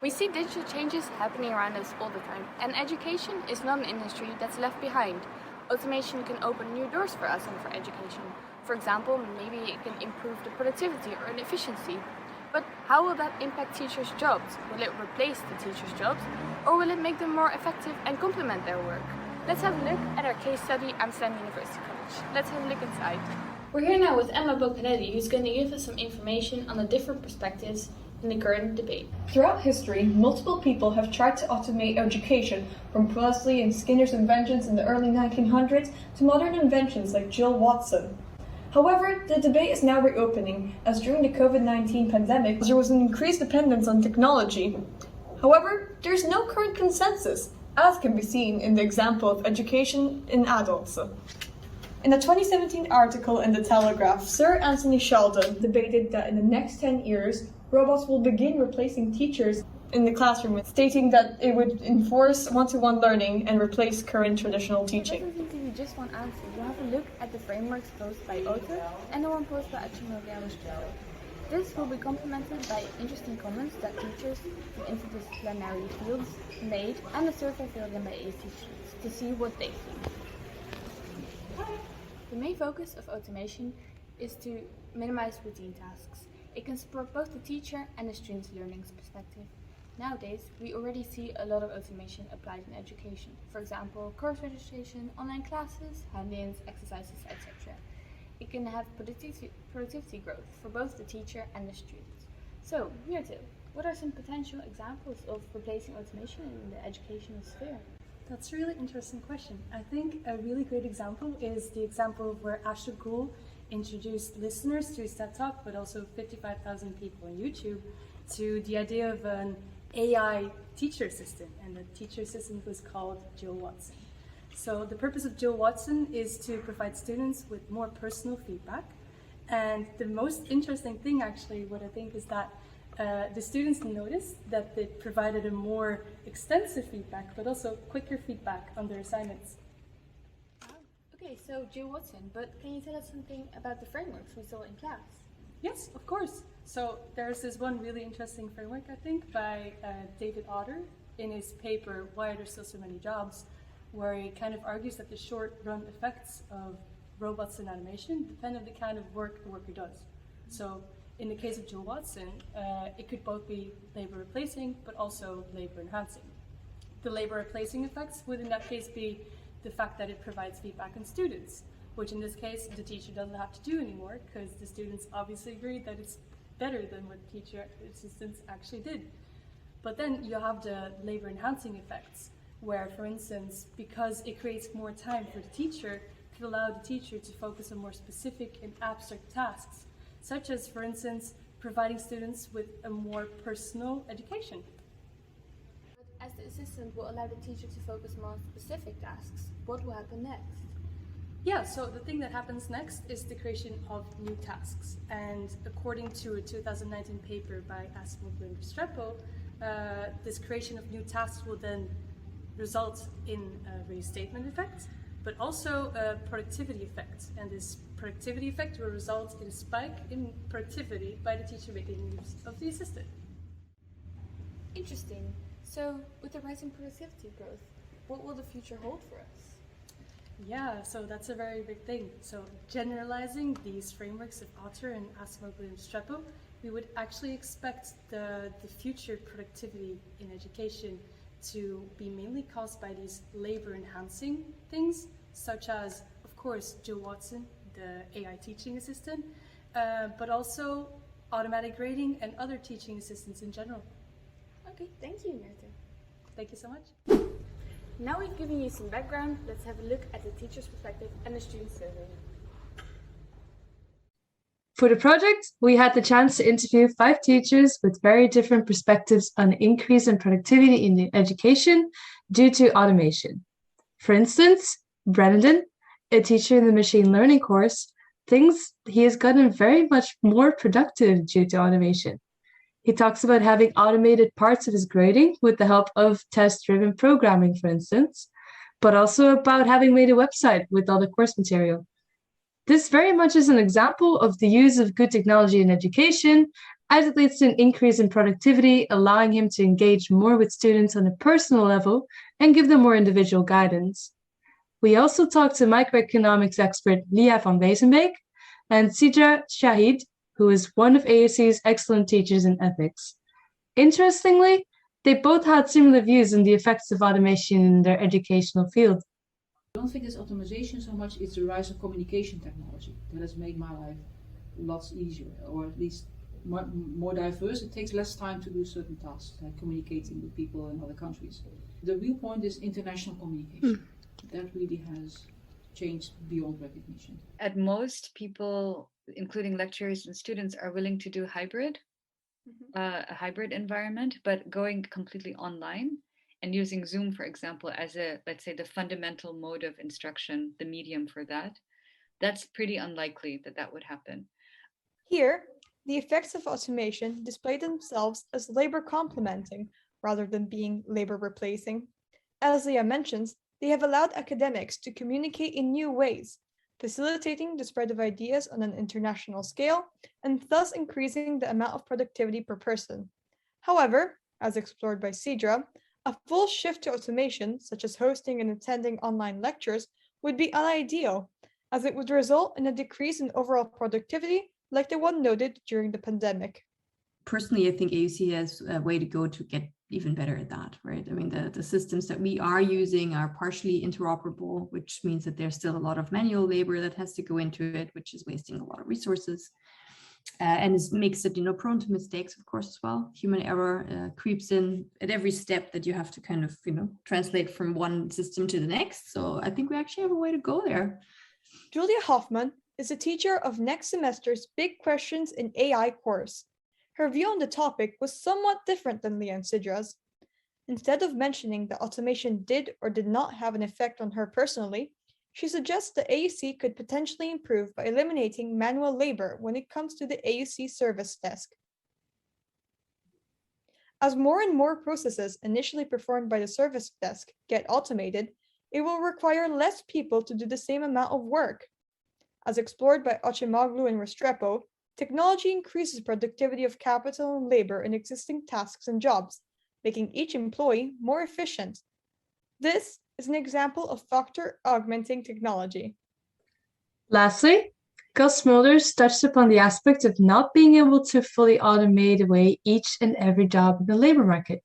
We see digital changes happening around us all the time, and education is not an industry that's left behind. Automation can open new doors for us and for education. For example, maybe it can improve the productivity or the efficiency. But how will that impact teachers' jobs? Will it replace the teachers' jobs, or will it make them more effective and complement their work? Let's have a look at our case study, Amsterdam University College. Let's have a look inside. We're here now with Emma Bocanetti, who's going to give us some information on the different perspectives in the current debate. Throughout history, multiple people have tried to automate education, from Presley and Skinner's inventions in the early 1900s to modern inventions like Jill Watson. However, the debate is now reopening, as during the COVID-19 pandemic, there was an increased dependence on technology. However, there is no current consensus, as can be seen in the example of education in adults. In a 2017 article in The Telegraph, Sir Anthony Sheldon debated that in the next 10 years, robots will begin replacing teachers in the classroom, stating that it would enforce one-to-one learning and replace current traditional teaching. It doesn't seem to be just one answer. You have a look at the frameworks posed by Otto and the one posed by Achimilliano Strello. This will be complemented by interesting comments that teachers from interdisciplinary fields made and a survey filled in by ACE teachers to see what they think. The main focus of automation is to minimize routine tasks. It can support both the teacher and the student's learning perspective. Nowadays, we already see a lot of automation applied in education. For example, course registration, online classes, hand-ins, exercises, etc. It can have productivity growth for both the teacher and the student. So, Mirte, what are some potential examples of replacing automation in the educational sphere? That's a really interesting question. I think a really great example is the example of where Asher Gould introduced listeners to his TED Talk, but also 55,000 people on YouTube, to the idea of an AI teacher assistant, and the teacher assistant was called Jill Watson. So the purpose of Jill Watson is to provide students with more personal feedback, and the most interesting thing actually, what I think is that the students noticed that they provided a more extensive feedback, but also quicker feedback on their assignments. Okay, so Jill Watson, but can you tell us something about the frameworks we saw in class? Yes, of course. So there's this one really interesting framework, I think, by David Otter in his paper, Why Are There Still So Many Jobs?, where he kind of argues that the short-run effects of robots and automation depend on the kind of work the worker does. So in the case of Jill Watson, it could both be labor replacing, but also labor enhancing. The labor replacing effects would in that case be the fact that it provides feedback on students, which in this case the teacher doesn't have to do anymore because the students obviously agree that it's better than what teacher assistants actually did. But then you have the labor enhancing effects, where for instance, because it creates more time for the teacher, it could allow the teacher to focus on more specific and abstract tasks, such as for instance, providing students with a more personal education. As the assistant will allow the teacher to focus more on specific tasks, what will happen next? Yeah, so the thing that happens next is the creation of new tasks. And according to a 2019 paper by Acemoglu and Restrepo, this creation of new tasks will then result in a reinstatement effect, but also a productivity effect. And this productivity effect will result in a spike in productivity by the teacher making use of the assistant. Interesting. So, with the rising productivity growth, what will the future hold for us? Yeah, so that's a very big thing. So generalizing these frameworks of Otter and Acemoglu and Restrepo, we would actually expect the future productivity in education to be mainly caused by these labor-enhancing things, such as, of course, Jill Watson, the AI teaching assistant, but also automatic grading and other teaching assistants in general. Okay, thank you, Mirte. Thank you so much. Now we've given you some background, let's have a look at the teacher's perspective and the student survey. For the project, we had the chance to interview 5 teachers with very different perspectives on the increase in productivity in the education due to automation. For instance, Brendan, a teacher in the machine learning course, thinks he has gotten very much more productive due to automation. He talks about having automated parts of his grading with the help of test-driven programming, for instance, but also about having made a website with all the course material. This very much is an example of the use of good technology in education as it leads to an increase in productivity, allowing him to engage more with students on a personal level and give them more individual guidance. We also talked to microeconomics expert Lia van Wezenbeek and Sidra Shahid, who is one of AUC's excellent teachers in ethics. Interestingly, they both had similar views on the effects of automation in their educational field. I don't think it's automation so much, it's the rise of communication technology that has made my life lots easier, or at least more diverse. It takes less time to do certain tasks, like communicating with people in other countries. The real point is international communication. That really has changed beyond recognition. At most, people, including lecturers and students, are willing to do hybrid, a hybrid environment, but going completely online and using Zoom, for example, as let's say, the fundamental mode of instruction, the medium for that, that's pretty unlikely that would happen. Here, the effects of automation display themselves as labor complementing rather than being labor replacing. As Leah mentions, they have allowed academics to communicate in new ways, facilitating the spread of ideas on an international scale and thus increasing the amount of productivity per person. However, as explored by Sidra, a full shift to automation, such as hosting and attending online lectures, would be unideal, as it would result in a decrease in overall productivity like the one noted during the pandemic. Personally, I think AUC has a way to go to get even better at that, right? I mean, the systems that we are using are partially interoperable, which means that there's still a lot of manual labor that has to go into it, which is wasting a lot of resources. And it makes it, prone to mistakes, of course, as well. Human error creeps in at every step that you have to kind of, translate from one system to the next. So I think we actually have a way to go there. Julia Hoffman is a teacher of next semester's Big Questions in AI course. Her view on the topic was somewhat different than Leah and Sidra's. Instead of mentioning that automation did or did not have an effect on her personally, she suggests that AUC could potentially improve by eliminating manual labor when it comes to the AUC service desk. As more and more processes initially performed by the service desk get automated, it will require less people to do the same amount of work. As explored by Ochemoglu and Restrepo, technology increases productivity of capital and labor in existing tasks and jobs, making each employee more efficient. This is an example of factor augmenting technology. Lastly, Gus Smulders touched upon the aspect of not being able to fully automate away each and every job in the labor market.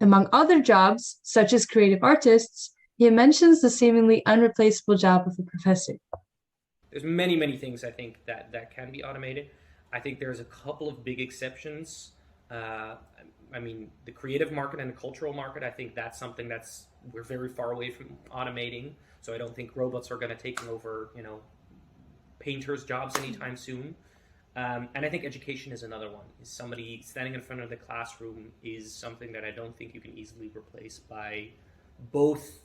Among other jobs, such as creative artists, he mentions the seemingly unreplaceable job of a professor. There's many things I think that can be automated. I think there's a couple of big exceptions. The creative market and the cultural market, I think that's something we're very far away from automating. So I don't think robots are going to take over, painters' jobs anytime soon. And I think education is another one. Somebody standing in front of the classroom is something that I don't think you can easily replace by both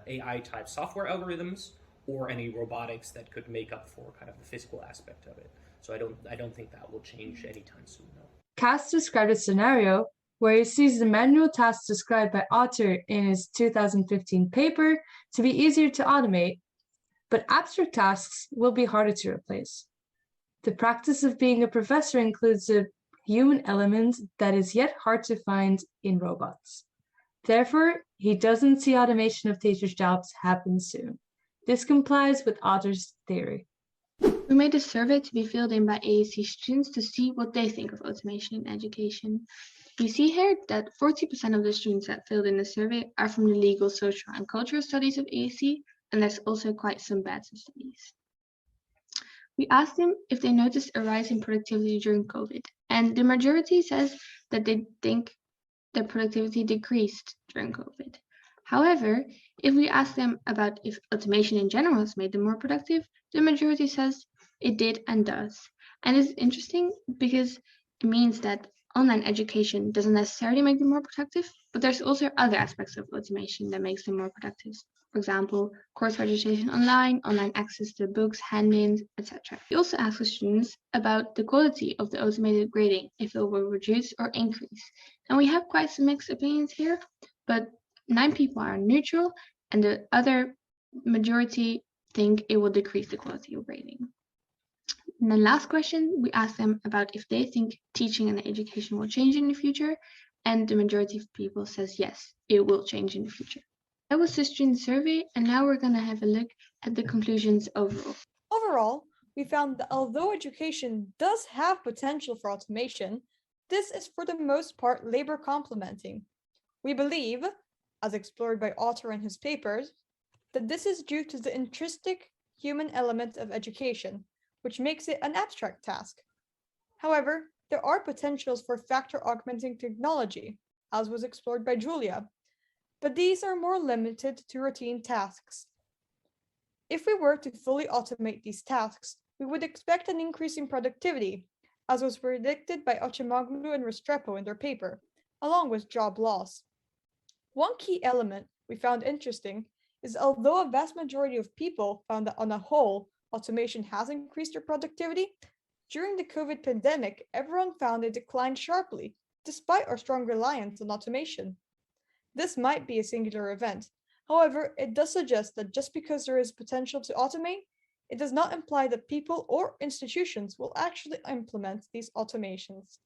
AI-type software algorithms or any robotics that could make up for kind of the physical aspect of it. So I don't think that will change anytime soon, no. Cass described a scenario where he sees the manual tasks described by Otter in his 2015 paper to be easier to automate, but abstract tasks will be harder to replace. The practice of being a professor includes a human element that is yet hard to find in robots. Therefore, he doesn't see automation of teachers' jobs happen soon. This complies with Otter's theory. We made a survey to be filled in by AUC students to see what they think of automation in education. We see here that 40% of the students that filled in the survey are from the legal, social, and cultural studies of AUC, and there's also quite some bad studies. We asked them if they noticed a rise in productivity during COVID, and the majority says that they think their productivity decreased during COVID. However, if we ask them about if automation in general has made them more productive, the majority says it did and does. And it's interesting because it means that online education doesn't necessarily make them more productive, but there's also other aspects of automation that makes them more productive. For example, course registration online access to books, handmaidens, etc. We also asked the students about the quality of the automated grading, if it will reduce or increase. And we have quite some mixed opinions here, but 9 people are neutral, and the other majority think it will decrease the quality of grading. And then last question, we asked them about if they think teaching and education will change in the future, and the majority of people says yes, it will change in the future. That was the student survey, and now we're going to have a look at the conclusions overall. Overall, we found that although education does have potential for automation, this is for the most part labor complementing. We believe, as explored by Otter in his papers, that this is due to the intrinsic human element of education, which makes it an abstract task. However, there are potentials for factor augmenting technology, as was explored by Julia, but these are more limited to routine tasks. If we were to fully automate these tasks, we would expect an increase in productivity, as was predicted by Ochimoglu and Restrepo in their paper, along with job loss. One key element we found interesting is although a vast majority of people found that on a whole, automation has increased their productivity, during the COVID pandemic, everyone found it declined sharply, despite our strong reliance on automation. This might be a singular event. However, it does suggest that just because there is potential to automate, it does not imply that people or institutions will actually implement these automations.